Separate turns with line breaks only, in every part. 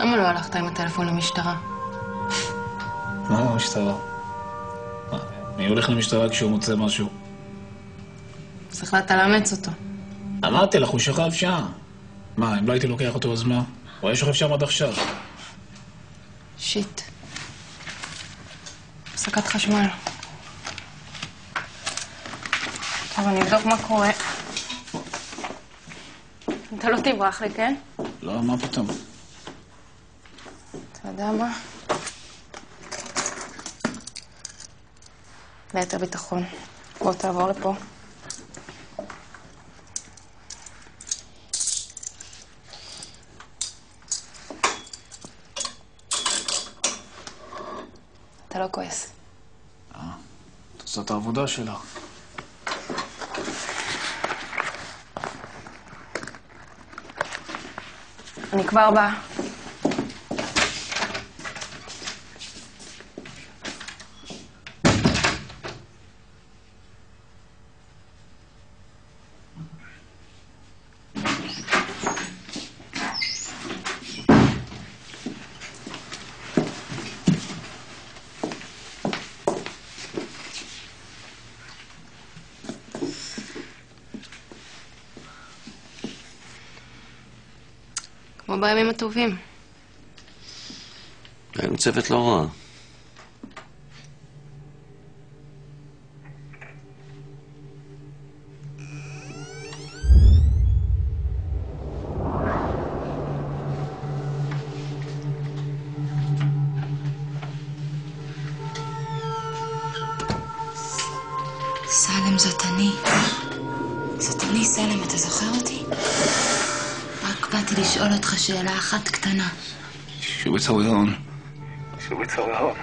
למה לא הלכת עם הטלפון למשטרה?
מה המשטרה? מי הולך למשטרה כשהוא מוצא משהו?
אז החלטת לאמץ אותו.
אמרתי לך, הוא שכב שם. מה, אם לא הייתי לוקח אותו אז מה? הוא היה שוכב שם עד עכשיו.
שיט. הפסקת חשמל. טוב, אני אבדוק מה קורה. אתה לא תברח לי, כן?
לא, מה פתאום?
אתה יודע מה? ליתר ביטחון. בוא תעבור לפה. אתה לא כועס.
זאת העבודה שלך.
אני כבר באה. כמו בימים הטובים.
היינו צוות לא רע.
סלם, זאת אני. זאת אני, סלם, אתה זוכר אותי? רק באתי לשאול אותך שאלה אחת קטנה.
שו בצוריון. שו בצוריון.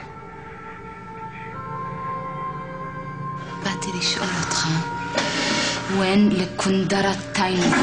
באתי לשאול אותך, when לקונדרת טיינו.